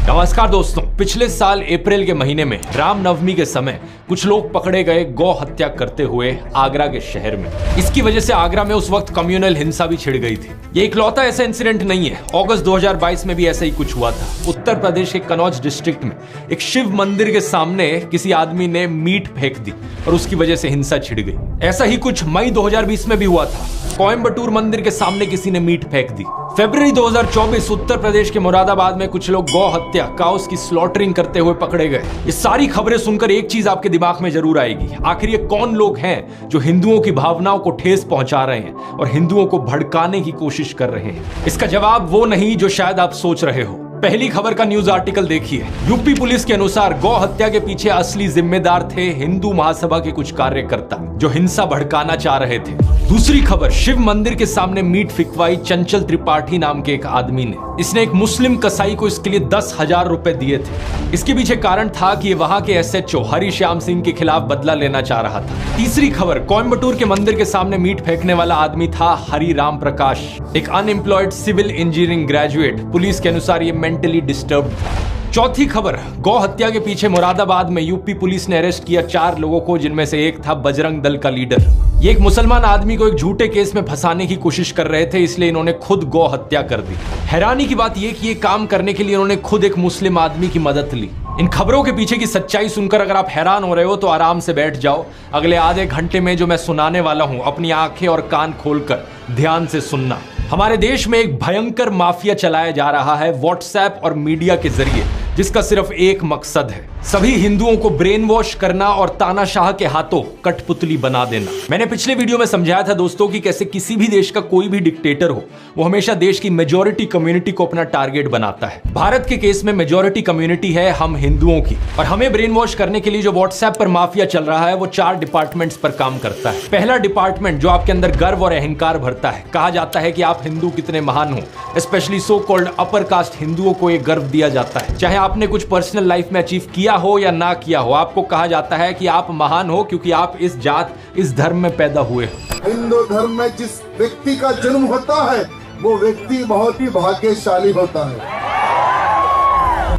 नमस्कार दोस्तों, पिछले साल अप्रैल के महीने में रामनवमी के समय कुछ लोग पकड़े गए गौ हत्या करते हुए आगरा के शहर में। इसकी वजह से आगरा में उस वक्त कम्युनल हिंसा भी छिड़ गई थी। ये इकलौता ऐसा इंसिडेंट नहीं है, अगस्त 2022 में भी ऐसा ही कुछ हुआ था। उत्तर प्रदेश के कनौज डिस्ट्रिक्ट में एक शिव मंदिर के सामने किसी आदमी ने मीट फेंक दी और उसकी वजह से हिंसा छिड़ गई। ऐसा ही कुछ मई 2020 में भी हुआ था। कोयम्बटूर मंदिर के सामने किसी ने मीट फेंक दी। फरवरी 2024 उत्तर प्रदेश के मुरादाबाद में कुछ लोग गौ हत्या काउस की स्लॉटरिंग करते हुए पकड़े गए। ये सारी खबरें सुनकर एक चीज आपके दिमाग में जरूर आएगी, आखिर ये कौन लोग हैं जो हिंदुओं की भावनाओं को ठेस पहुंचा रहे हैं और हिंदुओं को भड़काने की कोशिश कर रहे हैं। इसका जवाब वो नहीं जो शायद आप सोच रहे हो। पहली खबर का न्यूज आर्टिकल देखिए। यूपी पुलिस के अनुसार गौ हत्या के पीछे असली जिम्मेदार थे हिंदू महासभा के कुछ कार्यकर्ता जो हिंसा भड़काना चाह रहे थे। दूसरी खबर, शिव मंदिर के सामने मीट फिकवाई चंचल त्रिपाठी नाम के एक आदमी ने। इसने एक मुस्लिम कसाई को इसके लिए 10,000 रुपए दिए थे। इसके पीछे कारण था कि ये वहां के SHO हरिश्याम सिंह के खिलाफ बदला लेना चाह रहा था। तीसरी खबर, कोयम्बटूर के मंदिर के सामने मीट फेंकने वाला आदमी था हरिराम प्रकाश, एक unemployed civil engineering graduate. Police के अनुसार ये मेंटली डिस्टर्ब था। चौथी खबर, गौ हत्या के पीछे मुरादाबाद में यूपी पुलिस ने अरेस्ट किया 4 लोगों को, जिनमें से एक था बजरंग दल का लीडर। ये एक मुसलमान आदमी को एक झूठे केस में फंसाने की कोशिश कर रहे थे, इसलिए इन्होंने खुद गौ हत्या कर दी। हैरानी की बात यह कि ये काम करने के लिए इन्होंने खुद एक मुस्लिम आदमी की मदद ली। इन खबरों के पीछे की सच्चाई सुनकर अगर आप हैरान हो रहे हो तो आराम से बैठ जाओ। अगले आधे घंटे में जो मैं सुनाने वाला हूं, अपनी आंखें और कान खोलकर ध्यान से सुनना। हमारे देश में एक भयंकर माफिया चलाया जा रहा है व्हाट्सएप और मीडिया के जरिए, जिसका सिर्फ एक मकसद है, सभी हिंदुओं को ब्रेन वॉश करना और तानाशाह के हाथों कठपुतली बना देना। मैंने पिछले वीडियो में समझाया था दोस्तों कि कैसे किसी भी देश का कोई भी डिक्टेटर हो, वो हमेशा देश की मेजॉरिटी कम्युनिटी को अपना टारगेट बनाता है। भारत के केस में मेजॉरिटी कम्युनिटी है हम हिंदुओं की, और हमें ब्रेन वॉश करने के लिए जो व्हाट्सएप पर माफिया चल रहा है वो 4 डिपार्टमेंट्स पर काम करता है। पहला डिपार्टमेंट जो आपके अंदर गर्व और अहंकार भरता है। कहा जाता है कि आप हिंदू कितने महान हो, specially so called upper caste हिंदुओं को एक गर्व दिया जाता है। चाहे आपने कुछ पर्सनल लाइफ में अचीव किया हो या ना किया हो, आपको कहा जाता है कि आप महान हो क्योंकि आप इस जात इस धर्म में पैदा हुए हो। हिंदू धर्म में जिस व्यक्ति का जन्म होता है वो व्यक्ति बहुत ही भाग्यशाली होता है।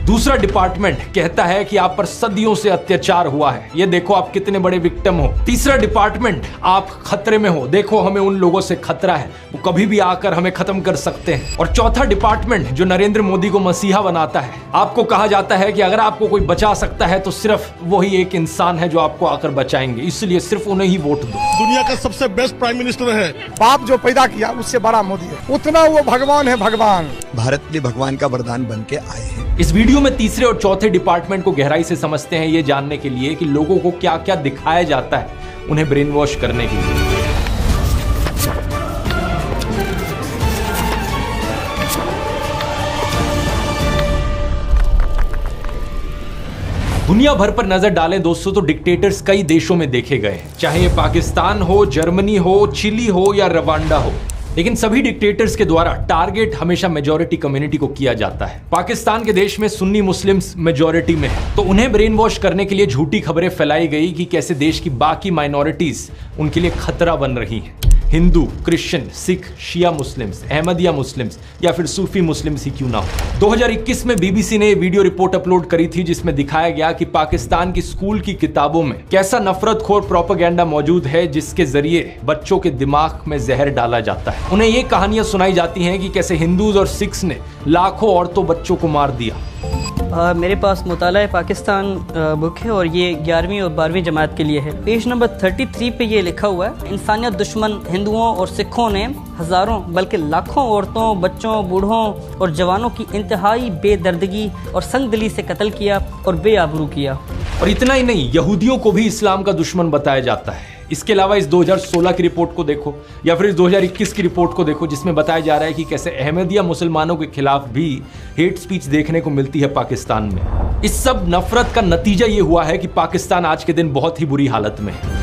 दूसरा डिपार्टमेंट कहता है कि आप पर सदियों से अत्याचार हुआ है, ये देखो आप कितने बड़े विक्टिम हो। तीसरा डिपार्टमेंट, आप खतरे में हो, देखो हमें उन लोगों से खतरा है, वो कभी भी आकर हमें खत्म कर सकते हैं। और चौथा डिपार्टमेंट जो नरेंद्र मोदी को मसीहा बनाता है, आपको कहा जाता है कि अगर आपको कोई बचा सकता है तो सिर्फ वही एक इंसान है जो आपको आकर बचाएंगे, इसलिए सिर्फ उन्हें ही वोट दो। दुनिया का सबसे बेस्ट प्राइम मिनिस्टर है। बाप जो पैदा किया उससे बड़ा मोदी है, उतना वो भगवान है। भगवान भारत के भगवान का वरदान बन के आए हैं। इस वीडियो में तीसरे और चौथे डिपार्टमेंट को गहराई से समझते हैं, ये जानने के लिए कि लोगों को क्या क्या दिखाया जाता है उन्हें ब्रेन वॉश करने के लिए। दुनिया भर पर नजर डालें दोस्तों तो डिक्टेटर्स कई देशों में देखे गए हैं, चाहे ये पाकिस्तान हो, जर्मनी हो, चिली हो या रवांडा हो, लेकिन सभी डिक्टेटर्स के द्वारा टारगेट हमेशा मेजॉरिटी कम्युनिटी को किया जाता है। पाकिस्तान के देश में सुन्नी मुस्लिम्स मेजॉरिटी में है, तो उन्हें ब्रेन वॉश करने के लिए झूठी खबरें फैलाई गई कि कैसे देश की बाकी माइनॉरिटीज उनके लिए खतरा बन रही हैं। हिंदू, क्रिश्चियन, सिख, शिया मुस्लिम्स, अहमदिया मुस्लिम्स या फिर सूफी मुस्लिम्स ही क्यों ना हो। 2021 में BBC ने वीडियो रिपोर्ट अपलोड करी थी जिसमें दिखाया गया कि पाकिस्तान की स्कूल की किताबों में कैसा नफरतखोर प्रोपेगेंडा मौजूद है, जिसके जरिए बच्चों के दिमाग में जहर डाला जाता है। उन्हें ये कहानियां सुनाई जाती हैं कि कैसे हिंदूज और सिख्स ने लाखों औरतों बच्चों को मार दिया। मेरे पास मुताला पाकिस्तान बुक है और ये 11वीं और 12वीं जमात के लिए है। पेज नंबर 33 पे ये लिखा हुआ है, इंसानियत दुश्मन हिंदुओं और सिखों ने हजारों बल्कि लाखों औरतों, बच्चों, बूढ़ों और जवानों की इंतहाई बेदर्दगी और संगदिली से कत्ल किया और बेआबरू किया। और इतना ही नहीं, यहूदियों को भी इस्लाम का दुश्मन बताया जाता है। इसके अलावा इस 2016 की रिपोर्ट को देखो या फिर इस 2021 की रिपोर्ट को देखो, जिसमें बताया जा रहा है कि कैसे अहमदिया मुसलमानों के खिलाफ भी हेट स्पीच देखने को मिलती है पाकिस्तान में। इस सब नफरत का नतीजा ये हुआ है कि पाकिस्तान आज के दिन बहुत ही बुरी हालत में है।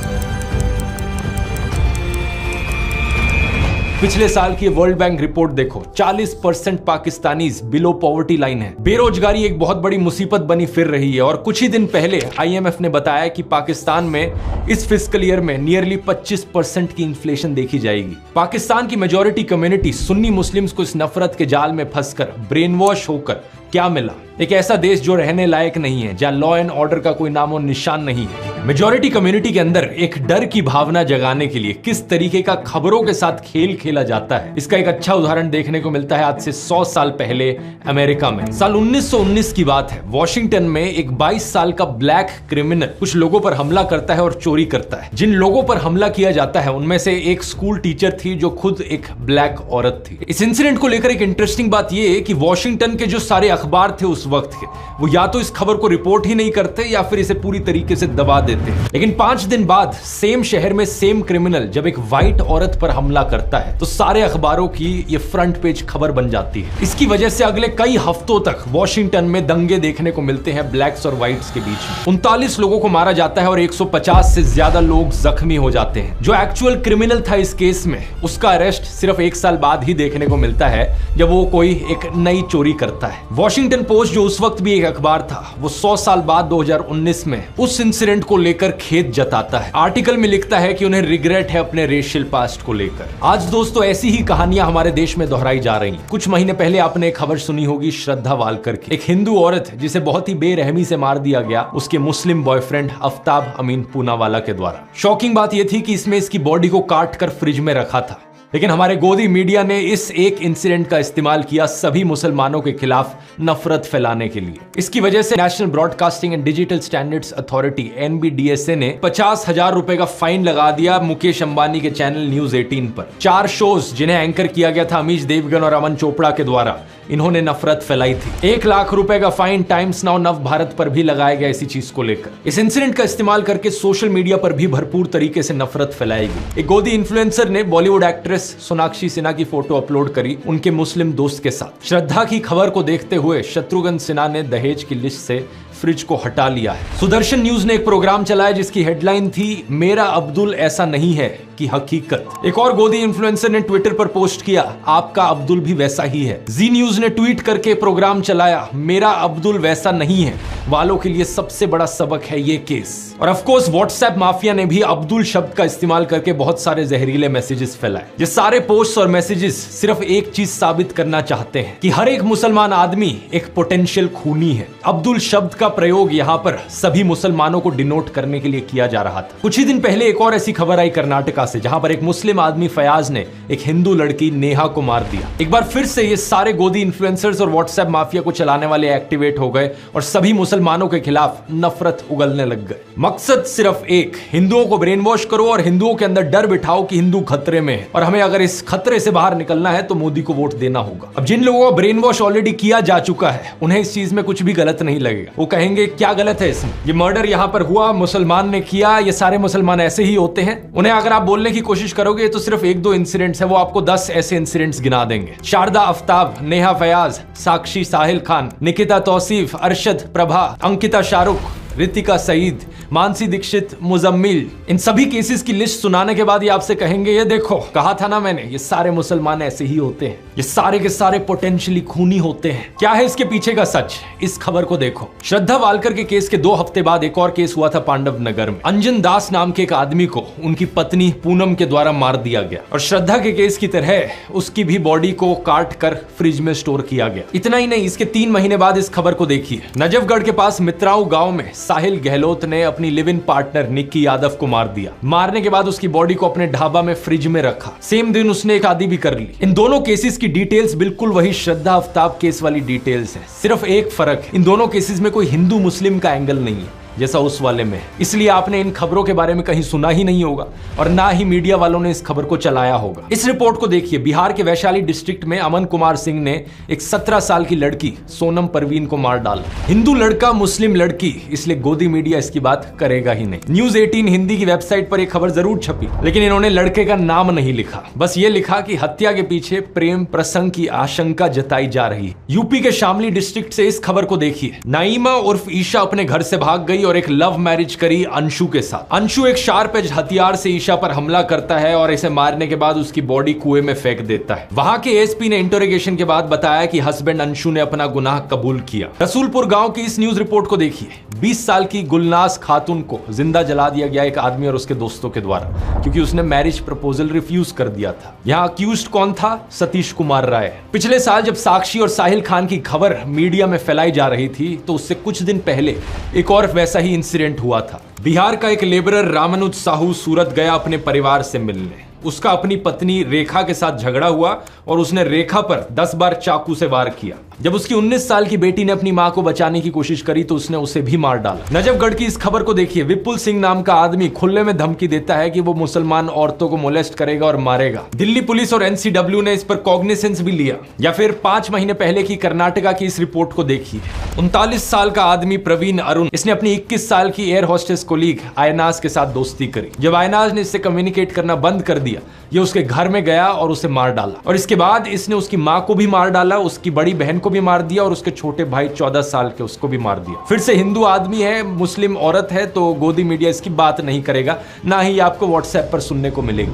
पिछले साल की वर्ल्ड बैंक रिपोर्ट देखो, 40% पाकिस्तानीज बिलो पॉवर्टी लाइन है। बेरोजगारी एक बहुत बड़ी मुसीबत बनी फिर रही है और कुछ ही दिन पहले IMF ने बताया कि पाकिस्तान में इस फिस्कल ईयर में नियरली 25% की इन्फ्लेशन देखी जाएगी। पाकिस्तान की मेजॉरिटी कम्युनिटी सुन्नी मुस्लिम्स को इस नफरत के जाल में फंसकर ब्रेन वॉश होकर क्या मिला? एक ऐसा देश जो रहने लायक नहीं है, जहां लॉ एंड ऑर्डर का कोई नामो निशान नहीं है। मेजॉरिटी कम्युनिटी के अंदर एक डर की भावना जगाने के लिए किस तरीके का खबरों के साथ खेल खेला जाता है, इसका एक अच्छा उदाहरण देखने को मिलता है आज से 100 साल पहले अमेरिका में। साल 1919 की बात है। वॉशिंगटन में एक 22 साल का ब्लैक क्रिमिनल कुछ लोगों पर हमला करता है और चोरी करता है। जिन लोगों पर हमला किया जाता है उनमें से एक स्कूल टीचर थी जो खुद एक ब्लैक औरत थी। इस इंसिडेंट को लेकर एक इंटरेस्टिंग बात यह है कि वॉशिंगटन के जो सारे अखबार थे उस वक्त के, वो या तो इस खबर को रिपोर्ट ही नहीं करते या फिर इसे पूरी तरीके से दबा देते। लेकिन 5 दिन बाद सेम शहर में सेम क्रिमिनल जब एक व्हाइट औरत पर हमला करता है तो सारे अखबारों की ये फ्रंट पेज खबर बन जाती है। इसकी वजह से अगले कई हफ्तों तक वॉशिंगटन में दंगे देखने को मिलते हैं ब्लैक्स और व्हाइट्स के बीच में। 39 लोगों को मारा जाता है और 150 से ज्यादा लोग जख्मी हो जाते हैं। जो एक्चुअल क्रिमिनल था इस केस में, उसका अरेस्ट सिर्फ 1 साल बाद ही देखने को मिलता है जब वो कोई एक नई चोरी करता है। वॉशिंगटन पोस्ट जो उस वक्त भी एक अखबार था, वो 100 साल बाद 2019 में उस इंसिडेंट को लेकर खेद जताता है। आर्टिकल में लिखता है कि उन्हें रिग्रेट है अपने रेशियल पास्ट को लेकर। आज दोस्तों ऐसी ही कहानियां हमारे देश में दोहराई जा रही हैं। कुछ महीने पहले आपने एक खबर सुनी होगी श्रद्धा वालकर की, एक हिंदू औरत जिसे बहुत ही बेरहमी से मार दिया गया उसके मुस्लिम बॉयफ्रेंड आफ्ताब अमीन पूनावाला के द्वारा। शॉकिंग बात यह थी कि इसमें इसकी बॉडी को काट कर फ्रिज में रखा था, लेकिन हमारे गोदी मीडिया ने इस एक इंसिडेंट का इस्तेमाल किया सभी मुसलमानों के खिलाफ नफरत फैलाने के लिए। इसकी वजह से national broadcasting and digital standards authority NBDSA ने 50,000 रुपए का फाइन लगा दिया मुकेश अंबानी के चैनल न्यूज 18 पर। 4 शोज जिन्हें एंकर किया गया था अमीश देवगन और अमन चोपड़ा के द्वारा, इन्होंने नफरत फैलाई थी। 1 लाख रुपए का फाइन टाइम्स नाउ नव भारत पर भी लगाया गया इसी चीज को लेकर। इस इंसिडेंट का इस्तेमाल करके सोशल मीडिया पर भी भरपूर तरीके से नफरत फैलाई गई। एक गोदी इन्फ्लुएंसर ने बॉलीवुड एक्ट्रेस सोनाक्षी सिन्हा की फोटो अपलोड करी उनके मुस्लिम दोस्त के साथ। श्रद्धा की खबर को देखते हुए शत्रुघ्न सिन्हा ने दहेज की लिस्ट से फ्रिज को हटा लिया है। सुदर्शन न्यूज ने एक प्रोग्राम चलाया जिसकी हेडलाइन थी मेरा अब्दुल ऐसा नहीं है की हकीकत। एक और गोदी इन्फ्लुएंसर ने ट्विटर पर पोस्ट किया आपका अब्दुल भी वैसा ही है। जी न्यूज ने ट्वीट करके प्रोग्राम चलाया मेरा अब्दुल वैसा नहीं है वालों के लिए सबसे बड़ा सबक है ये केस। और ऑफ कोर्स व्हाट्सएप माफिया ने भी अब्दुल शब्द का इस्तेमाल करके बहुत सारे जहरीले मैसेजेस फैलाए। ये सारे पोस्ट और मैसेजेस सिर्फ एक चीज साबित करना चाहते हैं कि हर एक मुसलमान आदमी एक पोटेंशियल खूनी है। अब्दुल शब्द का प्रयोग यहाँ पर सभी मुसलमानों को डिनोट करने के लिए किया जा रहा था। कुछ ही दिन पहले एक और ऐसी खबर आई कर्नाटका से, जहां पर एक मुस्लिम आदमी फयाज ने एक हिंदू लड़की नेहा को मार दिया। एक बार फिर से ये सारे गोदी इन्फ्लुएंसर्स और व्हाट्सएप माफिया को चलाने वाले एक्टिवेट हो गए और सभी मुसलमानों के खिलाफ नफरत उगलने लग गए। मकसद सिर्फ एक, हिंदुओं को ब्रेन वॉश करो और हिंदुओं के अंदर डर बिठाओ कि हिंदू खतरे में है और हमें अगर इस खतरे से बाहर निकलना है तो मोदी को वोट देना होगा। अब जिन लोगों को ब्रेन वॉश ऑलरेडी किया जा चुका है उन्हें इस चीज में कुछ भी गलत नहीं लगेगा। वो कहेंगे क्या गलत है इसमें, ये मर्डर यहाँ पर हुआ, मुसलमान ने किया, ये सारे मुसलमान ऐसे ही होते हैं। उन्हें अगर आप बोलने की कोशिश करोगे तो सिर्फ 1-2 इंसिडेंट्स है, वो आपको 10 ऐसे इंसिडेंट्स गिना देंगे। शारदा आफ्ताब, नेहा फयाज, साक्षी साहिल खान, निकिता तौसीफ, अरशद प्रभा, अंकिता शाहरुख, रितिका सईद, मानसी दीक्षित, मुजम्मिल, इन सभी केसेस की लिस्ट सुनाने के बाद ये आपसे कहेंगे ये देखो कहा था ना मैंने, ये सारे मुसलमान ऐसे ही होते हैं, ये सारे के सारे पोटेंशियली खूनी होते हैं। क्या है इसके पीछे का सच, इस खबर को देखो। श्रद्धा वालकर के केस के 2 हफ्ते बाद एक और केस हुआ था पांडव नगर में। अंजन दास नाम के एक आदमी को उनकी पत्नी पूनम के द्वारा मार दिया गया और श्रद्धा के केस की तरह उसकी भी बॉडी को काट कर फ्रिज में स्टोर किया गया। इतना ही नहीं, इसके 3 महीने बाद इस खबर को देखिए। नजफगढ़ के पास मित्राऊ गांव में साहिल गहलोत ने अपनी live in partner Nikki Yadav को मार दिया। मारने के बाद उसकी बॉडी को अपने ढाबा में फ्रिज में रखा। सेम दिन उसने एक शादी भी कर ली। इन दोनों केसेस की डिटेल्स बिल्कुल वही श्रद्धा आफ्ताब केस वाली डिटेल्स है। सिर्फ एक फर्क है, इन दोनों केसेस में कोई हिंदू मुस्लिम का एंगल नहीं है जैसा उस वाले में। इसलिए आपने इन खबरों के बारे में कहीं सुना ही नहीं होगा और ना ही मीडिया वालों ने इस खबर को चलाया होगा। इस रिपोर्ट को देखिए। बिहार के वैशाली डिस्ट्रिक्ट में अमन कुमार सिंह ने एक 17 साल की लड़की सोनम परवीन को मार डाला। हिंदू लड़का मुस्लिम लड़की, इसलिए गोदी मीडिया इसकी बात करेगा ही नहीं। न्यूज 18 हिंदी की वेबसाइट पर एक खबर जरूर छपी, लेकिन इन्होंने लड़के का नाम नहीं लिखा। बस ये लिखा कि हत्या के पीछे प्रेम प्रसंग की आशंका जताई जा रही है। यूपी के शामली डिस्ट्रिक्ट से इस खबर को देखिए। नाइमा उर्फ ईशा अपने घर से भाग गई गई और एक लव मैरिज करी अंशु के साथ। अंशु एक शार्प एज हथियार से ईशा पर हमला करता है और इसे मारने के बाद उसकी बॉडी कुएं में फेंक देता है। वहां के एसपी ने इंटरोगेशन के बाद बताया कि हस्बैंड अंशु ने अपना गुनाह कबूल किया। रसूलपुर गांव की इस न्यूज रिपोर्ट को देखिए। 20 साल की गुलनाज खातून को जिंदा जला दिया गया एक आदमी और उसके दोस्तों के द्वारा, क्योंकि उसने मैरिज प्रपोजल रिफ्यूज कर दिया था। यहाँ अक्यूज्ड कौन था? सतीश कुमार राय। पिछले साल जब साक्षी और साहिल खान की खबर मीडिया में फैलाई जा रही थी तो उससे कुछ दिन पहले एक और वैसा ही इंसिडेंट हुआ था। बिहार का एक लेबरर रामानुज साहू सूरत गया अपने परिवार से मिलने। उसका अपनी पत्नी रेखा के साथ झगड़ा हुआ और उसने रेखा पर 10 बार चाकू से वार किया। जब उसकी 19 साल की बेटी ने अपनी मां को बचाने की कोशिश करी तो उसने उसे भी मार डाला। नजफगढ़ की इस खबर को देखिए। विपुल सिंह नाम का आदमी खुले में धमकी देता है कि वो मुसलमान औरतों को मोलेस्ट करेगा और मारेगा। दिल्ली पुलिस और एनसीडब्ल्यू ने इस पर कॉग्निसेंस भी लिया। या फिर 5 महीने पहले की कर्नाटका की इस रिपोर्ट को देखिए। 39 साल का आदमी प्रवीण अरुण, इसने अपनी 21 साल की एयर होस्टेस कोलीग आयनाज के साथ दोस्ती करी। जब आयनाज ने इससे कम्युनिकेट करना बंद कर दिया, ये उसके घर में गया और उसे मार डाला। और इसके बाद इसने उसकी मां को भी मार डाला, उसकी बड़ी बहन को भी मार दिया और उसके छोटे भाई 14 साल के उसको भी मार दिया। फिर से हिंदू आदमी है, मुस्लिम औरत है, तो गोदी मीडिया इसकी बात नहीं करेगा, ना ही आपको व्हाट्सएप पर सुनने को मिलेगी।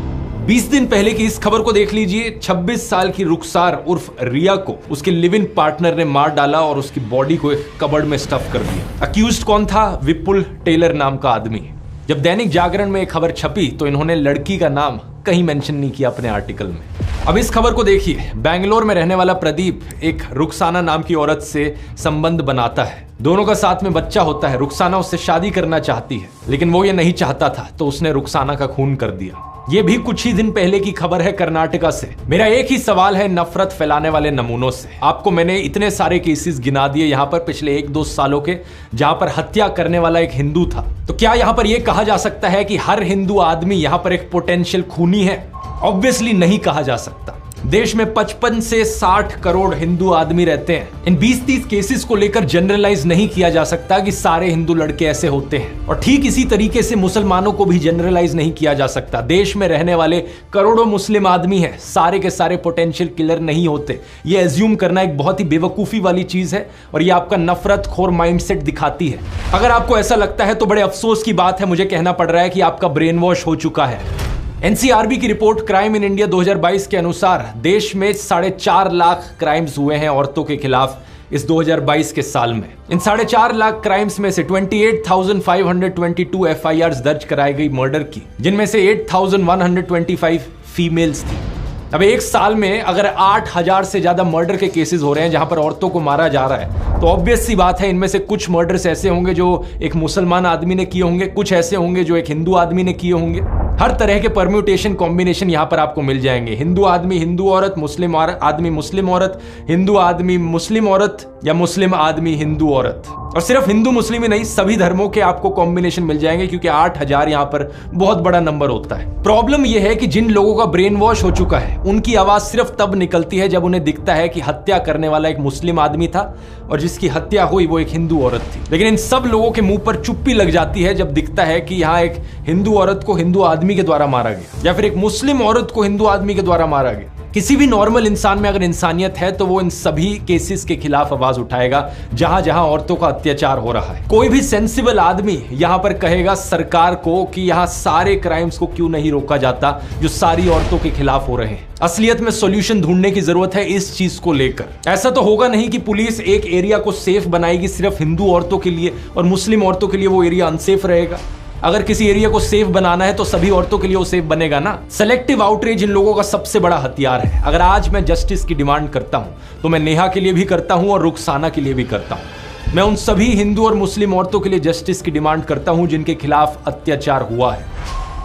20 दिन पहले की इस खबर को देख लीजिए। 26 साल की रुखसार उर्फ रिया को उसके लिव इन पार्टनर ने मार डाला और उसकी बॉडी को एक कबर्ड में स्टफ कर दिया। अक्यूज्ड कौन था? विपुल टेलर नाम का आदमी। जब दैनिक जागरण में एक खबर छपी तो इन्होंने लड़की का नाम कहीं मेंशन नहीं किया अपने आर्टिकल में। अब इस खबर को देखिए। बेंगलोर में रहने वाला प्रदीप एक रुखसाना नाम की औरत से संबंध बनाता है। दोनों का साथ में बच्चा होता है। रुखसाना उससे शादी करना चाहती है, लेकिन वो ये नहीं चाहता था, तो उसने रुखसाना का खून कर दिया। ये भी कुछ ही दिन पहले की खबर है कर्नाटका से। मेरा एक ही सवाल है नफरत फैलाने वाले नमूनों से। आपको मैंने इतने सारे केसेस गिना दिए यहाँ पर पिछले 1-2 सालों के, जहां पर हत्या करने वाला एक हिंदू था। तो क्या यहाँ पर यह कहा जा सकता है कि हर हिंदू आदमी यहाँ पर एक पोटेंशियल खूनी है? ऑब्वियसली नहीं कहा जा सकता। देश में 55 से 60 करोड़ हिंदू आदमी रहते हैं। इन 20-30 केसेस को लेकर जनरलाइज नहीं किया जा सकता कि सारे हिंदू लड़के ऐसे होते हैं, और ठीक इसी तरीके से मुसलमानों को भी जनरलाइज नहीं किया जा सकता। देश में रहने वाले करोड़ों मुस्लिम आदमी हैं, सारे के सारे पोटेंशियल किलर नहीं होते। ये एज्यूम करना एक बहुत ही बेवकूफी वाली चीज है और ये आपका नफरत खोर माइंडसेट दिखाती है। अगर आपको ऐसा लगता है तो बड़े अफसोस की बात है, मुझे कहना पड़ रहा है कि आपका ब्रेन वॉश हो चुका है। एनसीआरबी की रिपोर्ट क्राइम इन इंडिया 2022 के अनुसार देश में 4.5 लाख क्राइम्स हुए हैं औरतों के खिलाफ इस 2022 के साल में। इन 4.5 लाख क्राइम्स में से 28,522 एफआईआर्स दर्ज कराई गई मर्डर की, जिनमें से 8,125 फीमेल्स थी। अब एक साल में अगर 8,000 से ज्यादा मर्डर के केसेस हो रहे हैं जहां पर औरतों को मारा जा रहा है, तो ऑब्वियस सी बात है इनमें से कुछ मर्डर्स ऐसे होंगे जो एक मुसलमान आदमी ने किए होंगे, कुछ ऐसे होंगे जो एक हिंदू आदमी ने किए होंगे। हर तरह के परम्यूटेशन कॉम्बिनेशन यहां पर आपको मिल जाएंगे। हिंदू आदमी हिंदू औरत, मुस्लिम आदमी मुस्लिम औरत, हिंदू आदमी मुस्लिम औरत, या मुस्लिम आदमी हिंदू औरत। और सिर्फ हिंदू मुस्लिम ही नहीं, सभी धर्मों के आपको कॉम्बिनेशन मिल जाएंगे, क्योंकि 8,000 यहां पर बहुत बड़ा नंबर होता है। प्रॉब्लम यह है कि जिन लोगों का ब्रेन वॉश हो चुका है उनकी आवाज सिर्फ तब निकलती है जब उन्हें दिखता है कि हत्या करने वाला एक मुस्लिम आदमी था और जिसकी हत्या हुई वो एक हिंदू औरत थी। लेकिन इन सब लोगों के मुंह पर चुप्पी लग जाती है जब दिखता है कि यहाँ एक हिंदू औरत को हिंदू आदमी के द्वारा मारा गया, या फिर एक मुस्लिम औरत को हिंदू आदमी के द्वारा मारा गया। किसी भी नॉर्मल इंसान में अगर इंसानियत है तो वो इन सभी केसेस के खिलाफ आवाज उठाएगा जहां जहां औरतों का अत्याचार हो रहा है। कोई भी सेंसिबल आदमी यहां पर कहेगा सरकार को कि यहां सारे क्राइम्स को क्यों नहीं रोका जाता जो सारी औरतों के खिलाफ हो रहे हैं। असलियत में सॉल्यूशन ढूंढने की जरूरत है इस चीज को लेकर। ऐसा तो होगा नहीं कि पुलिस एक एरिया को सेफ बनाएगी सिर्फ हिंदू औरतों के लिए और मुस्लिम औरतों के लिए वो एरिया अनसेफ रहेगा। अगर किसी एरिया को सेफ बनाना है तो सभी औरतों के लिए वो सेफ बनेगा ना। सेलेक्टिव आउटरीच इन लोगों का सबसे बड़ा हथियार है। अगर आज मैं जस्टिस की डिमांड करता हूं तो मैं नेहा के लिए भी करता हूं और रुखसाना के लिए भी करता हूं। मैं उन सभी हिंदू और मुस्लिम औरतों के लिए जस्टिस की डिमांड करता हूं जिनके खिलाफ अत्याचार हुआ है।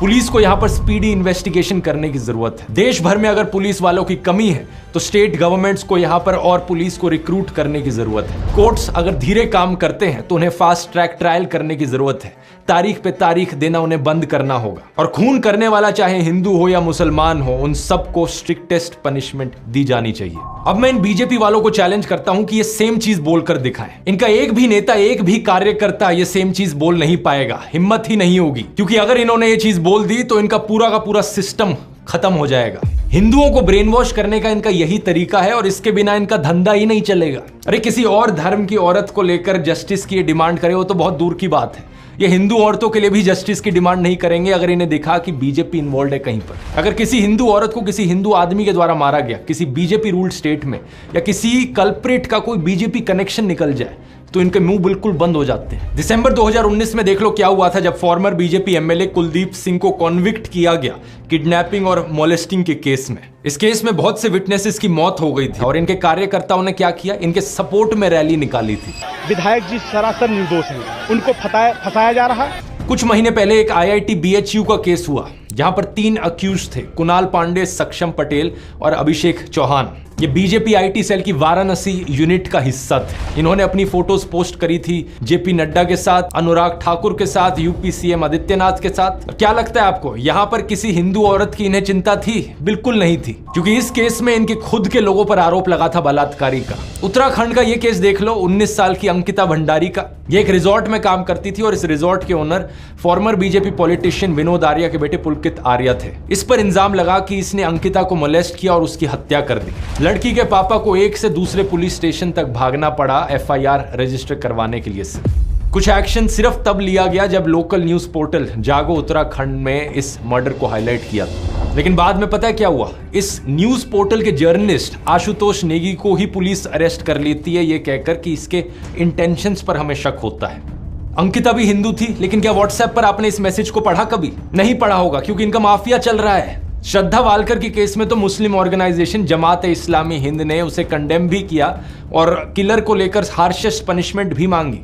पुलिस को यहां पर स्पीडी इन्वेस्टिगेशन करने की जरूरत है। देश भर में अगर पुलिस वालों की कमी है तो स्टेट गवर्नमेंट्स को यहां पर और पुलिस को रिक्रूट करने की जरूरत है। कोर्ट्स अगर धीरे काम करते हैं तो उन्हें फास्ट ट्रैक ट्रायल करने की जरूरत है। तारीख पे तारीख देना उन्हें बंद करना होगा। और खून करने वाला चाहे हिंदू हो या मुसलमान हो, उन सबको स्ट्रिक्टेस्ट पनिशमेंट दी जानी चाहिए। अब मैं इन बीजेपी वालों को चैलेंज करता हूं कि ये सेम चीज बोलकर दिखाएं। इनका एक भी नेता, एक भी कार्यकर्ता ये सेम चीज बोल नहीं पाएगा, हिम्मत ही नहीं होगी, क्योंकि अगर इन्होंने ये चीज बोल दी तो इनका पूरा का पूरा सिस्टम खत्म हो जाएगा। हिंदुओं को ब्रेन वॉश करने का इनका यही तरीका है और इसके बिना इनका धंधा ही नहीं चलेगा। अरे किसी और धर्म की औरत को लेकर जस्टिस की डिमांड करे वो तो बहुत दूर की बात है, ये हिंदू औरतों के लिए भी जस्टिस की डिमांड नहीं करेंगे अगर इन्हें दिखा कि बीजेपी इन्वॉल्व है कहीं पर। अगर किसी हिंदू औरत को किसी हिंदू आदमी के द्वारा मारा गया किसी बीजेपी रूल्ड स्टेट में, या किसी कल्प्रिट का कोई बीजेपी कनेक्शन निकल जाए, तो इनके मुंह बिल्कुल बंद हो जाते हैं। दिसंबर 2019 में देख लो क्या हुआ था जब farmer BJP MLA Kuldeep Singh को कॉन्विक्ट किया गया किडनैपिंग और मोलेस्टिंग के केस में। इस केस में बहुत से विटनेसेस की मौत हो गई थी और इनके कार्यकर्ताओं ने क्या किया, इनके सपोर्ट में रैली निकाली थी। विधायक जी सरासर निर्दोष हैं, उनको फंसाया जा रहा है। कुछ महीने पहले एक IIT BHU का केस हुआ जहां पर 3 अक्यूज थे, कुणाल पांडे, सक्षम पटेल और अभिषेक चौहान। ये बीजेपी IT सेल की वाराणसी यूनिट का हिस्सा थे। इन्होंने अपनी फोटोज पोस्ट करी थी JP नड्डा के साथ, अनुराग ठाकुर के साथ, UP CM आदित्यनाथ के साथ। क्या लगता है आपको यहां पर किसी हिंदू औरत की इन्हें चिंता थी? बिल्कुल नहीं थी, क्योंकि इस केस में इनके खुद के लोगों पर आरोप लगा था बलात्कारी का। उत्तराखंड का ये केस देख लो, 19 साल की अंकिता भंडारी का। ये एक रिजॉर्ट में काम करती थी और इस रिजॉर्ट के owner farmer BJP politician Vinod Arya के बेटे पुलकित आर्या थे। इस पर इल्जाम लगा कि इसने अंकिता को मोलेस्ट किया और उसकी हत्या कर दी। लड़की के पापा को एक से दूसरे पुलिस स्टेशन तक भागना पड़ा FIR रजिस्टर करवाने के लिए। कुछ एक्शन सिर्फ तब लिया गया जब लोकल न्यूज पोर्टल जागो उत्तराखंड में इस मर्डर को हाईलाइट किया था। लेकिन बाद में पता है क्या हुआ, इस न्यूज पोर्टल के जर्नलिस्ट आशुतोष नेगी को ही पुलिस अरेस्ट कर लेती है, ये कहकर कि इसके इंटेंशंस पर हमें शक होता है। अंकिता भी हिंदू थी, लेकिन क्या व्हाट्सएप पर आपने इस मैसेज को पढ़ा? कभी नहीं पढ़ा होगा, क्योंकि इनका माफिया चल रहा है। श्रद्धा वालकर के केस में तो मुस्लिम ऑर्गेनाइजेशन जमात इस्लामी हिंद ने उसे कंडेम भी किया और किलर को लेकर हार्शेस्ट पनिशमेंट भी मांगी।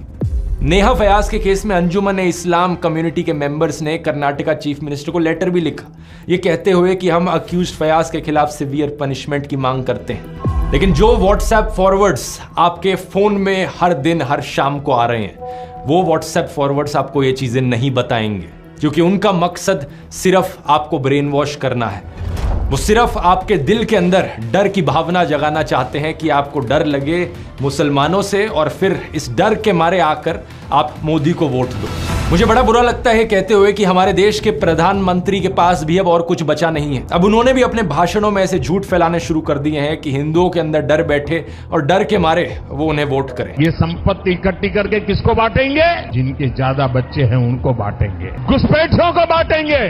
नेहा फयाज के केस में अंजुमन इस्लाम कम्युनिटी के मेंबर्स ने कर्नाटका चीफ मिनिस्टर को लेटर भी लिखा, ये कहते हुए कि हम अक्यूज्ड फयाज के खिलाफ सीवियर पनिशमेंट की मांग करते हैं। लेकिन जो व्हाट्सएप फॉरवर्ड्स आपके फोन में हर दिन हर शाम को आ रहे हैं, वो व्हाट्सएप फॉरवर्ड्स आपको ये चीजें नहीं बताएंगे, क्योंकि उनका मकसद सिर्फ आपको ब्रेन वॉश करना है। वो सिर्फ आपके दिल के अंदर डर की भावना जगाना चाहते हैं कि आपको डर लगे मुसलमानों से और फिर इस डर के मारे आकर आप मोदी को वोट दो। मुझे बड़ा बुरा लगता है कहते हुए कि हमारे देश के प्रधानमंत्री के पास भी अब और कुछ बचा नहीं है। अब उन्होंने भी अपने भाषणों में ऐसे झूठ फैलाने शुरू कर दिए हैं कि हिंदुओं के अंदर डर बैठे और डर के मारे वो उन्हें वोट करें। ये संपत्ति इकट्ठी करके किसको बांटेंगे? जिनके ज्यादा बच्चे हैं उनको बांटेंगे, घुसपैठियों को बांटेंगे।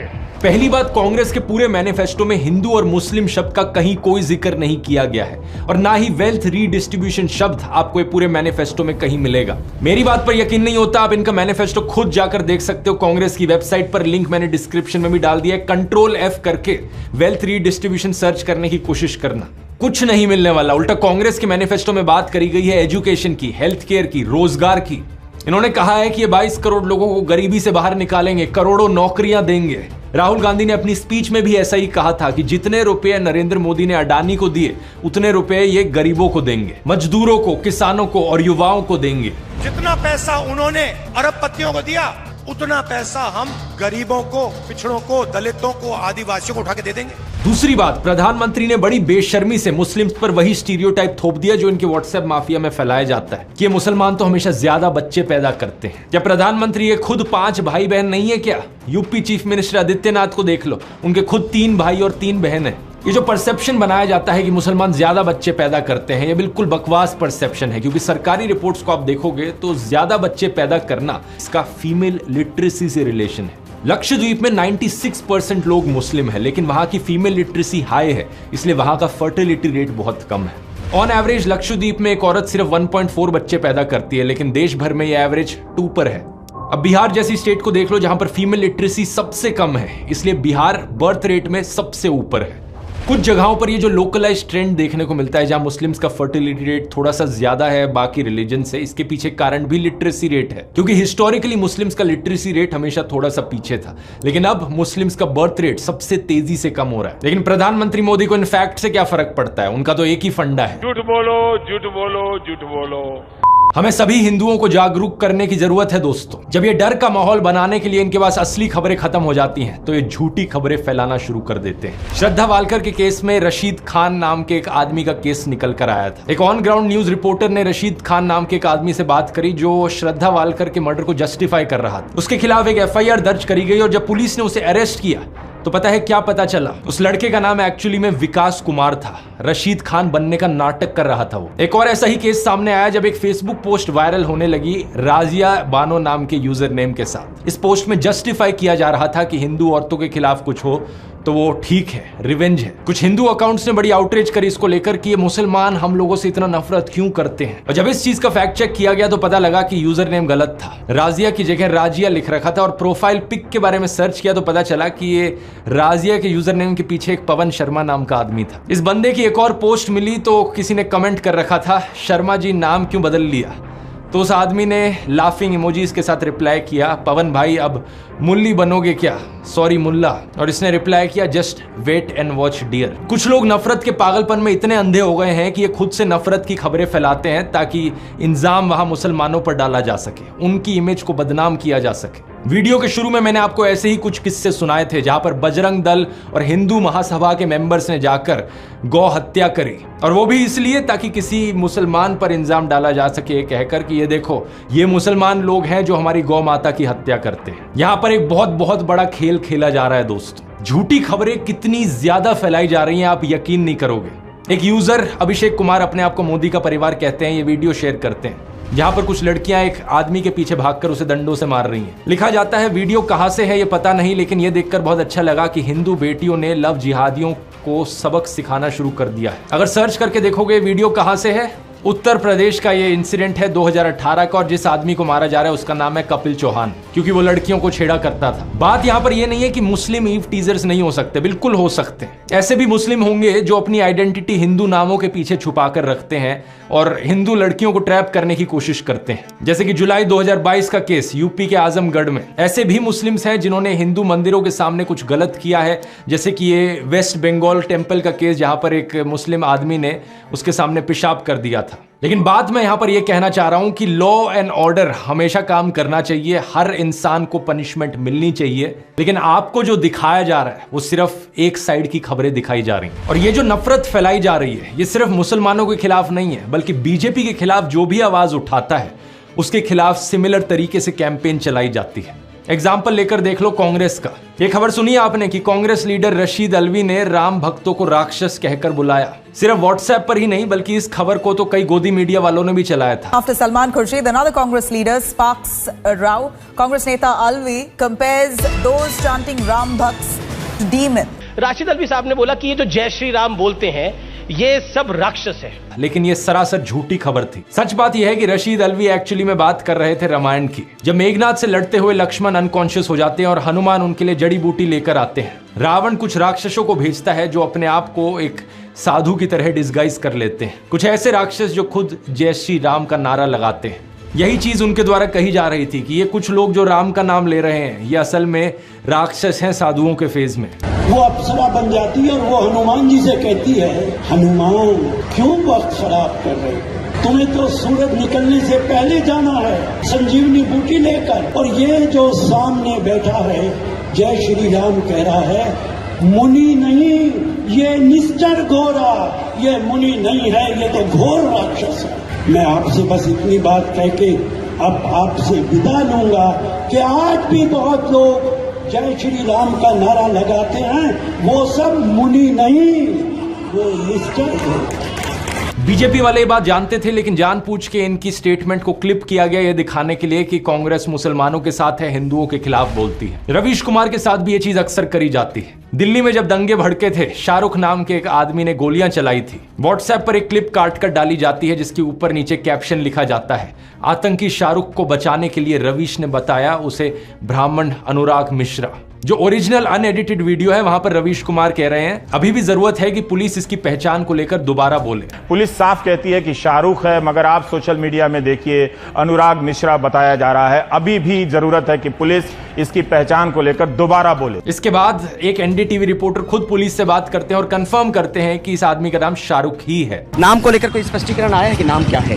पहली बात, कांग्रेस के पूरे मैनिफेस्टो में हिंदू और मुस्लिम शब्द का कहीं कोई जिक्र नहीं किया गया है और ना ही वेल्थ रीडिस्ट्रीब्यूशन शब्द आपको पूरे मैनिफेस्टो में कहीं मिलेगा। मेरी बात पर यकीन नहीं होता, आप इनका मैनिफेस्टो खुद जाकर देख सकते हो। कांग्रेस की वेबसाइट पर लिंक मैंने डिस्क्रिप्शन में भी डाल दिया है। Ctrl F करके वेल्थ रीडिस्ट्रीब्यूशन सर्च करने की कोशिश करना, कुछ नहीं मिलने वाला। उल्टा कांग्रेस के मैनिफेस्टो में बात करी गई है एजुकेशन की, हेल्थ केयर की, रोजगार की। इन्होंने कहा है कि ये 22 करोड़ लोगों को गरीबी से बाहर निकालेंगे, करोड़ों नौकरियां देंगे। राहुल गांधी ने अपनी स्पीच में भी ऐसा ही कहा था कि जितने रुपए नरेंद्र मोदी ने अडानी को दिए उतने रुपए ये गरीबों को देंगे, मजदूरों को, किसानों को और युवाओं को देंगे। जितना पैसा उन्होंने अरबपतियों को दिया उतना पैसा हम गरीबों को, पिछड़ों को, दलितों को, आदिवासियों को उठा के दे देंगे। दूसरी बात, प्रधानमंत्री ने बड़ी बेशर्मी से मुस्लिम्स पर वही स्टीरियोटाइप थोप दिया जो इनके व्हाट्सएप माफिया में फैलाया जाता है कि ये मुसलमान तो हमेशा ज्यादा बच्चे पैदा करते हैं। क्या प्रधानमंत्री ये खुद 5 भाई बहन नहीं है क्या? यूपी चीफ मिनिस्टर आदित्यनाथ को देख लो, उनके खुद 3 भाई और 3 बहन है। ये जो परसेप्शन बनाया जाता है कि मुसलमान ज्यादा बच्चे पैदा करते हैं, ये बिल्कुल बकवास परसेप्शन है, क्योंकि सरकारी रिपोर्ट्स को आप देखोगे तो ज्यादा बच्चे पैदा करना इसका फीमेल लिटरेसी से रिलेशन है। लक्षद्वीप में 96% लोग मुस्लिम है, लेकिन वहां की फीमेल लिटरेसी हाई है, इसलिए वहां का फर्टिलिटी रेट बहुत कम है। ऑन एवरेज लक्षद्वीप में एक औरत सिर्फ 1.4 बच्चे पैदा करती है, लेकिन देश भर में यह एवरेज 2 पर है। अब बिहार जैसी स्टेट को देख लो जहां पर फीमेल लिटरेसी सबसे कम है, इसलिए बिहार बर्थ रेट में सबसे ऊपर है। कुछ जगहों पर ये जो लोकलाइज ट्रेंड देखने को मिलता है जहां मुस्लिम्स का फर्टिलिटी रेट थोड़ा सा ज्यादा है बाकी रिलीजन से, इसके पीछे कारण भी लिटरेसी रेट है, क्योंकि हिस्टोरिकली मुस्लिम्स का लिटरेसी रेट हमेशा थोड़ा सा पीछे था, लेकिन अब मुस्लिम्स का बर्थ रेट सबसे तेजी से कम हो रहा है। लेकिन प्रधानमंत्री मोदी को इन फैक्ट से क्या फर्क पड़ता है? उनका तो एक ही फंडा है, झूठ बोलो, झूठ बोलो, झूठ बोलो। हमें सभी हिंदुओं को जागरूक करने की जरूरत है दोस्तों। जब ये डर का माहौल बनाने के लिए इनके पास असली खबरें खत्म हो जाती हैं, तो ये झूठी खबरें फैलाना शुरू कर देते हैं। श्रद्धा वालकर के केस में रशीद खान नाम के एक आदमी का केस निकल कर आया था। एक ऑन ग्राउंड न्यूज रिपोर्टर ने रशीद खान नाम के एक आदमी से बात करी जो श्रद्धा वालकर के मर्डर को जस्टिफाई कर रहा था। उसके खिलाफ एक FIR दर्ज करी गई और जब पुलिस ने उसे अरेस्ट किया तो पता है क्या पता चला? उस लड़के का नाम एक्चुअली में विकास कुमार था। रशीद खान बनने का नाटक कर रहा था वो। एक और ऐसा ही केस सामने आया जब एक फेसबुक पोस्ट वायरल होने लगी राजिया बानो नाम के यूजर नेम के साथ। इस पोस्ट में जस्टिफाई किया जा रहा था कि हिंदू औरतों के खिलाफ कुछ हो तो वो ठीक है, रिवेंज है। कुछ हिंदू अकाउंट्स ने बड़ी आउटरीच करी इसको लेकर कि ये मुसलमान हम लोगों से इतना नफरत क्यों करते हैं। और जब इस चीज का फैक्ट चेक किया गया तो पता लगा कि यूजर नेम गलत था। राजिया की जगह राजिया लिख रखा था और प्रोफाइल पिक के बारे में सर्च किया तो पता चला कि ये राजिया के यूजर नेम के पीछे एक पवन शर्मा नाम का आदमी था। इस बंदे की एक और पोस्ट मिली तो किसी ने कमेंट कर रखा था, शर्मा जी नाम क्यों बदल लिया? तो उस आदमी ने लाफिंग इमोजीज के साथ रिप्लाई किया, पवन भाई अब मुल्ली बनोगे क्या? सॉरी मुल्ला। और इसने रिप्लाई किया, just wait and watch dear. कुछ लोग नफरत के पागलपन में इतने अंधे हो गए हैं कि ये खुद से नफरत की खबरें फैलाते हैं ताकि इल्जाम वहां मुसलमानों पर डाला जा सके, उनकी इमेज को बदनाम किया जा सके। वीडियो के शुरू में मैंने आपको ऐसे ही कुछ किस्से सुनाए थे जहां पर बजरंग दल और हिंदू महासभा के मेंबर्स ने जाकर गौ हत्या करी, और वो भी इसलिए ताकि किसी मुसलमान पर इल्जाम डाला जा सके कहकर कि ये देखो ये मुसलमान लोग हैं जो हमारी गौ माता की हत्या करते हैं। यहां पर एक बहुत बहुत बड़ा खेल खेला जा रहा है दोस्तों। झूठी खबरें कितनी ज्यादा फैलाई जा रही हैं आप यकीन नहीं करोगे। एक यूजर अभिषेक कुमार अपने आप को मोदी का परिवार कहते हैं, ये वीडियो शेयर करते हैं जहां पर कुछ लड़कियां एक आदमी के पीछे भागकर उसे डंडों से मार रही हैं। लिखा जाता है वीडियो कहां से है ये पता नहीं, लेकिन ये देखकर बहुत अच्छा लगा कि हिंदू बेटियों ने लव जिहादियों को सबक सिखाना शुरू कर दिया है। अगर सर्च करके देखोगे वीडियो कहां से है, उत्तर प्रदेश का ये इंसिडेंट है 2018 का, और जिस आदमी को मारा जा रहा है उसका नाम है कपिल चौहान, क्योंकि वो लड़कियों को छेड़ा करता था। बात यहाँ पर ये नहीं है कि मुस्लिम ईव टीजर्स नहीं हो सकते, बिल्कुल हो सकते हैं। ऐसे भी मुस्लिम होंगे जो अपनी आइडेंटिटी हिंदू नामों के पीछे छुपा कर रखते हैं और हिंदू लड़कियों को ट्रैप करने की कोशिश करते हैं, जैसे कि जुलाई 2022 का केस यूपी के आजमगढ़ में। ऐसे भी मुस्लिम्स हैं जिन्होंने हिंदू मंदिरों के सामने कुछ गलत किया है, जैसे कि ये वेस्ट बंगाल टेम्पल का केस जहां पर एक मुस्लिम आदमी ने उसके सामने पेशाब कर दिया था। लेकिन बात मैं यहां पर यह कहना चाह रहा हूं कि लॉ एंड ऑर्डर हमेशा काम करना चाहिए, हर इंसान को पनिशमेंट मिलनी चाहिए, लेकिन आपको जो दिखाया जा रहा है वो सिर्फ एक साइड की खबरें दिखाई जा रही हैं। और ये जो नफरत फैलाई जा रही है ये सिर्फ मुसलमानों के खिलाफ नहीं है, बल्कि बीजेपी के खिलाफ जो भी आवाज उठाता है उसके खिलाफ सिमिलर तरीके से कैंपेन चलाई जाती है। एग्जाम्पल लेकर देख लो कांग्रेस का। ये खबर सुनी आपने कि कांग्रेस लीडर रशीद अलवी ने राम भक्तों को राक्षस कहकर बुलाया। सिर्फ व्हाट्सएप पर ही नहीं बल्कि इस खबर को तो कई गोदी मीडिया वालों ने भी चलाया था। After Salman Khurshid, another Congress leader sparks a row. Congress neta Alvi compares those chanting Ram Bhakts to demon. Rashid Alvi साहब ने बोला कि ये जो जय श्री राम बोलते हैं ये सब राक्षस है, लेकिन ये सरासर झूठी खबर थी। सच बात यह है कि रशीद अलवी एक्चुअली में बात कर रहे थे रामायण की, जब मेघनाथ से लड़ते हुए लक्ष्मण अनकॉन्शियस हो जाते हैं और हनुमान उनके लिए जड़ी बूटी लेकर आते हैं। रावण कुछ राक्षसों को भेजता है जो अपने आप को एक साधु की तरह डिस्गाइज कर लेते हैं, कुछ ऐसे राक्षस जो खुद जय श्री राम का नारा लगाते हैं। यही चीज उनके द्वारा कही जा रही थी कि ये कुछ लोग जो राम का नाम ले रहे हैं ये असल में राक्षस हैं साधुओं के फेज में। वो अप्सरा बन जाती है और वो हनुमान जी से कहती है, हनुमान क्यों वक्त खराब कर रहे हो? तुम्हें तो सूरज निकलने से पहले जाना है संजीवनी बूटी लेकर। और ये जो सामने बैठा है जय श्री राम कह रहा है, मुनि नहीं, ये निश्चर घोरा, ये मुनि नहीं है, ये तो घोर राक्षस है। मैं आपसे बस इतनी बात कह के अब आपसे विदा लूंगा कि आज भी बहुत लोग जय श्री राम का नारा लगाते हैं, वो सब मुनि नहीं, वो निश्चर घोरा। बीजेपी वाले ये बात जानते थे, लेकिन जानबूझ के इनकी स्टेटमेंट को क्लिप किया गया ये दिखाने के लिए कि कांग्रेस मुसलमानों के साथ है, हिंदुओं के खिलाफ बोलती है। रवीश कुमार के साथ भी ये चीज अक्सर करी जाती है। दिल्ली में जब दंगे भड़के थे, शाहरुख नाम के एक आदमी ने गोलियां चलाई थी। व्हाट्सएप पर एक क्लिप काट कर डाली जाती है जिसके ऊपर नीचे कैप्शन लिखा जाता है, आतंकी शाहरुख को बचाने के लिए रवीश ने बताया उसे ब्राह्मण अनुराग मिश्रा। जो ओरिजिनल अनएडिटेड वीडियो है वहां पर रवीश कुमार कह रहे हैं अभी भी जरूरत है कि पुलिस इसकी पहचान को लेकर दोबारा बोले। पुलिस साफ कहती है कि शाहरुख है, मगर आप सोशल मीडिया में देखिए अनुराग मिश्रा बताया जा रहा है। अभी भी जरूरत है कि पुलिस इसकी पहचान को लेकर दोबारा बोले। इसके बाद एक एनडीटीवी रिपोर्टर खुद पुलिस से बात करते हैं और कंफर्म करते हैं कि इस आदमी का नाम शाहरुख ही है। नाम को लेकर कोई स्पष्टीकरण आया है कि नाम क्या है?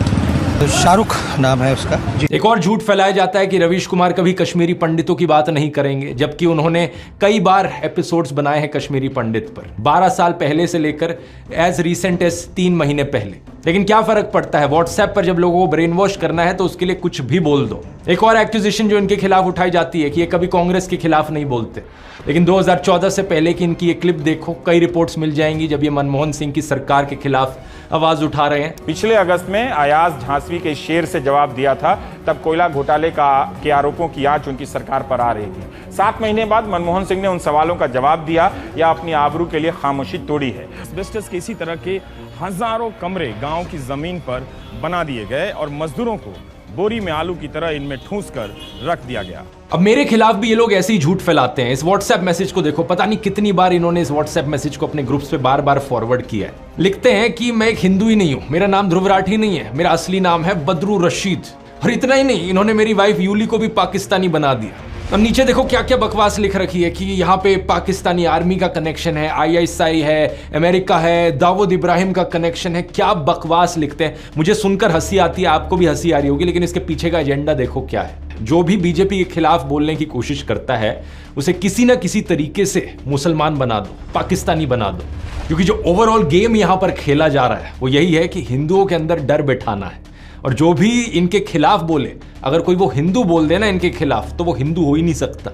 शाहरुख नाम है उसका। एक और झूठ फैलाया जाता है कि रवीश कुमार कभी कश्मीरी पंडितों की बात नहीं करेंगे, जबकि उन्होंने कई बार एपिसोड्स बनाए हैं कश्मीरी पंडित पर, 12 साल पहले से लेकर एज रिसेंट एज 3 महीने पहले। लेकिन क्या फर्क पड़ता है, व्हाट्सएप पर जब लोगों को ब्रेन वॉश करना है तो उसके लिए कुछ भी बोल दो। एक और एक्यूजेशन जो इनके खिलाफ उठाई जाती है कि ये कभी कांग्रेस के खिलाफ नहीं बोलते, लेकिन 2014 से पहले की इनकी ये क्लिप देखो, कई रिपोर्ट्स मिल जाएंगी जब ये मनमोहन सिंह की सरकार के खिलाफ आवाज उठा रहे हैं। पिछले अगस्त में अयाज झांसवी के शेर से जवाब दिया था, तब कोयला घोटाले के आरोपों की आंच उनकी सरकार पर आ रही थी। 7 महीने बाद मनमोहन सिंह ने उन सवालों का जवाब दिया या अपनी आबरू के लिए खामोशी तोड़ी है। एस्बेस्टस के इसी तरह के हजारों कमरे गांव की जमीन पर बना दिए गए और मजदूरों को बोरी में आलू की तरह इनमें ठूंस कर रख दिया गया। अब मेरे खिलाफ भी ये लोग ऐसे ही झूठ फैलाते हैं। इस व्हाट्सएप मैसेज को देखो, पता नहीं कितनी बार इन्होंने इस व्हाट्सएप मैसेज को अपने ग्रुप्स पे बार बार फॉरवर्ड किया है। लिखते हैं कि मैं एक हिंदू ही नहीं हूं, मेरा नाम ध्रुव राठी नहीं है, मेरा असली नाम है बदरू रशीद। और इतना ही नहीं, इन्होंने मेरी वाइफ यूली को भी पाकिस्तानी बना दिया। और नीचे देखो क्या क्या बकवास लिख रखी है कि यहाँ पे पाकिस्तानी आर्मी का कनेक्शन है, ISI है, अमेरिका है, दाऊद इब्राहिम का कनेक्शन है। क्या बकवास लिखते हैं, मुझे सुनकर हंसी आती है, आपको भी हंसी आ रही होगी, लेकिन इसके पीछे का एजेंडा देखो क्या है। जो भी बीजेपी के खिलाफ बोलने की कोशिश करता है उसे किसी ना किसी तरीके से मुसलमान बना दो, पाकिस्तानी बना दो, क्योंकि जो ओवरऑल गेम यहाँ पर खेला जा रहा है वो यही है कि हिंदुओं के अंदर डर बैठाना है। और जो भी इनके खिलाफ बोले, अगर कोई वो हिंदू बोल देना इनके खिलाफ, तो वो हिंदू हो ही नहीं सकता।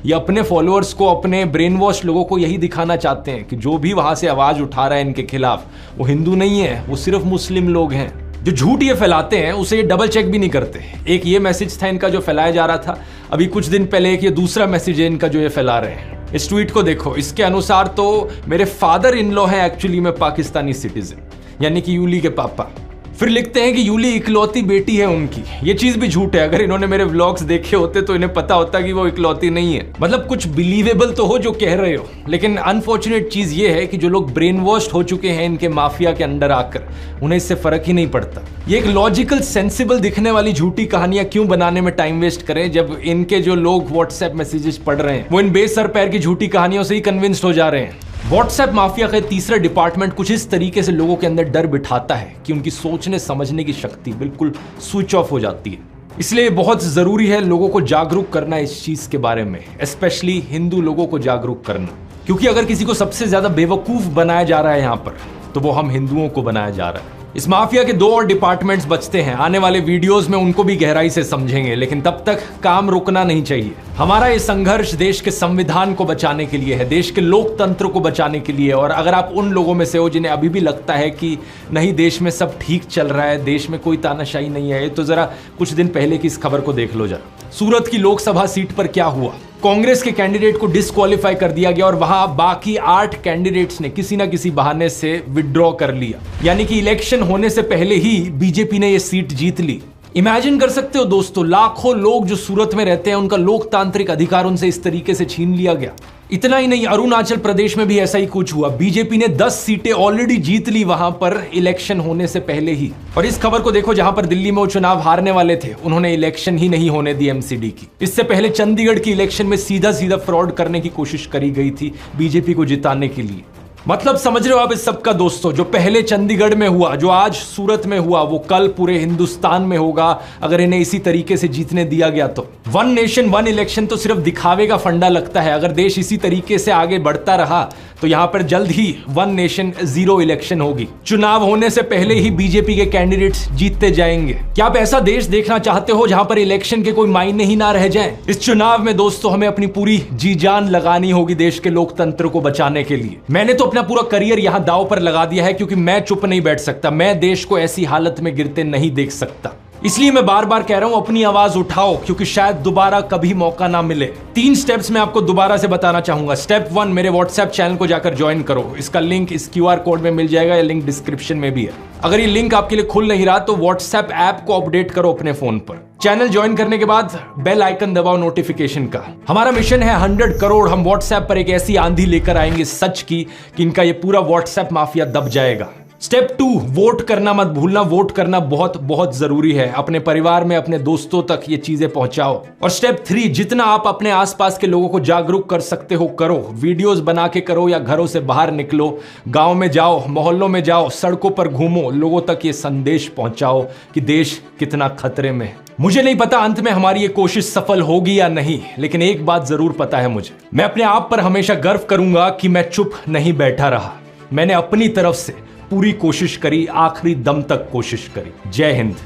ये अपने फॉलोअर्स को, अपने ब्रेन वॉश लोगों को यही दिखाना चाहते हैं कि जो भी वहां से आवाज उठा रहा है इनके खिलाफ वो हिंदू नहीं है, वो सिर्फ मुस्लिम लोग हैं। जो झूठ ये फैलाते हैं उसे ये डबल चेक भी नहीं करते। एक ये मैसेज था इनका जो फैलाया जा रहा था, अभी कुछ दिन पहले एक ये दूसरा मैसेज है इनका जो ये फैला रहे हैं। इस ट्वीट को देखो, इसके अनुसार तो मेरे फादर इन लॉ है एक्चुअली में पाकिस्तानी सिटीजन, यानी कि यूली के पापा। फिर लिखते हैं कि यूली इकलौती बेटी है उनकी। ये चीज भी झूठ है, अगर इन्होंने मेरे व्लॉग्स देखे होते तो इन्हें पता होता कि वो इकलौती नहीं है। मतलब कुछ बिलीवेबल तो हो जो कह रहे हो, लेकिन अनफॉर्चुनेट चीज ये है कि जो लोग ब्रेन वॉश्ड हो चुके हैं इनके माफिया के अंडर आकर, उन्हें इससे फर्क ही नहीं पड़ता। ये एक लॉजिकल सेंसिबल दिखने वाली झूठी कहानियां क्यों बनाने में टाइम वेस्ट करें, जब इनके जो लोग व्हाट्सएप मैसेजेस पढ़ रहे हैं वो इन बेसर पैर की झूठी कहानियों से ही कन्विंस्ड हो जा रहे हैं। व्हाट्सएप माफिया का तीसरा डिपार्टमेंट कुछ इस तरीके से लोगों के अंदर डर बिठाता है कि उनकी सोचने समझने की शक्ति बिल्कुल स्विच ऑफ हो जाती है। इसलिए बहुत जरूरी है लोगों को जागरूक करना इस चीज के बारे में, स्पेशली हिंदू लोगों को जागरूक करना, क्योंकि अगर किसी को सबसे ज्यादा बेवकूफ बनाया जा रहा है यहां पर, तो वो हम हिंदुओं को बनाया जा रहा है। इस माफिया के 2 और डिपार्टमेंट्स बचते हैं, आने वाले वीडियोस में उनको भी गहराई से समझेंगे, लेकिन तब तक काम रुकना नहीं चाहिए। हमारा ये संघर्ष देश के संविधान को बचाने के लिए है, देश के लोकतंत्र को बचाने के लिए। और अगर आप उन लोगों में से हो जिन्हें अभी भी लगता है कि नहीं देश में सब ठीक चल रहा है, देश में कोई तानाशाही नहीं है, तो जरा कुछ दिन पहले की इस खबर को देख लो जरा। सूरत की लोकसभा सीट पर क्या हुआ, कांग्रेस के कैंडिडेट को डिस्क्वालीफाई कर दिया गया और वहां बाकी 8 कैंडिडेट्स ने किसी ना किसी बहाने से विड्रॉ कर लिया, यानी कि इलेक्शन होने से पहले ही बीजेपी ने यह सीट जीत ली। इमेजिन कर सकते हो दोस्तों, लाखों लोग जो सूरत में रहते हैं उनका लोकतांत्रिक अधिकार उनसे इस तरीके से छीन लिया गया। इतना ही नहीं, अरुणाचल प्रदेश में भी ऐसा ही कुछ हुआ। बीजेपी ने 10 सीटें ऑलरेडी जीत ली वहां पर इलेक्शन होने से पहले ही। और इस खबर को देखो, जहां पर दिल्ली में वो चुनाव हारने वाले थे उन्होंने इलेक्शन ही नहीं होने दी एमसीडी की। इससे पहले चंडीगढ़ की इलेक्शन में सीधा सीधा फ्रॉड करने की कोशिश करी गई थी बीजेपी को जिताने के लिए। मतलब समझ रहे हो आप इस सब का दोस्तों, जो पहले चंडीगढ़ में हुआ, जो आज सूरत में हुआ, वो कल पूरे हिंदुस्तान में होगा अगर इन्हें इसी तरीके से जीतने दिया गया तो। 1 नेशन 1 इलेक्शन तो सिर्फ दिखावे का फंडा लगता है। अगर देश इसी तरीके से आगे बढ़ता रहा तो यहां पर जल्द ही 1 नेशन 0 इलेक्शन होगी। चुनाव होने से पहले ही बीजेपी के कैंडिडेट्स जीतते जाएंगे। क्या आप ऐसा देश देखना चाहते हो जहां पर इलेक्शन के कोई मायने ही ना रह जाएं? इस चुनाव में दोस्तों हमें अपनी पूरी जी जान लगानी होगी देश के लोकतंत्र को बचाने के लिए। मैंने तो अपना पूरा करियर यहां दांव पर लगा दिया है, क्योंकि मैं चुप नहीं बैठ सकता, मैं देश को ऐसी हालत में गिरते नहीं देख सकता। इसलिए मैं बार बार कह रहा हूं, अपनी आवाज उठाओ, क्योंकि शायद दोबारा कभी मौका ना मिले। 3 स्टेप्स मैं आपको दोबारा से बताना चाहूंगा। स्टेप 1, मेरे व्हाट्सएप चैनल को जाकर ज्वाइन करो। इसका लिंक इस QR कोड में मिल जाएगा, या लिंक डिस्क्रिप्शन में भी है। अगर ये लिंक आपके लिए खुल नहीं रहा तो व्हाट्सएप ऐप को अपडेट करो अपने फोन पर। चैनल ज्वाइन करने के बाद बेल आइकन दबाओ नोटिफिकेशन का। हमारा मिशन है 100 करोड़। हम व्हाट्सएप पर एक ऐसी आंधी लेकर आएंगे सच की कि इनका ये पूरा व्हाट्सएप माफिया दब जाएगा। स्टेप 2, वोट करना मत भूलना। वोट करना बहुत बहुत जरूरी है। अपने परिवार में, अपने दोस्तों तक ये चीजें पहुंचाओ। और स्टेप 3, जितना आप अपने आसपास के लोगों को जागरूक कर सकते हो करो। वीडियोस बना के करो या घरों से बाहर निकलो, गांव में जाओ, मोहल्लों में जाओ, सड़कों पर घूमो, लोगों तक ये संदेश पहुंचाओ कि देश कितना खतरे में है। मुझे नहीं पता अंत में हमारी ये कोशिश सफल होगी या नहीं, लेकिन एक बात जरूर पता है मुझे, मैं अपने आप पर हमेशा गर्व करूंगा कि मैं चुप नहीं बैठा रहा। मैंने अपनी तरफ से पूरी कोशिश करी, आखिरी दम तक कोशिश करी। जय हिंद।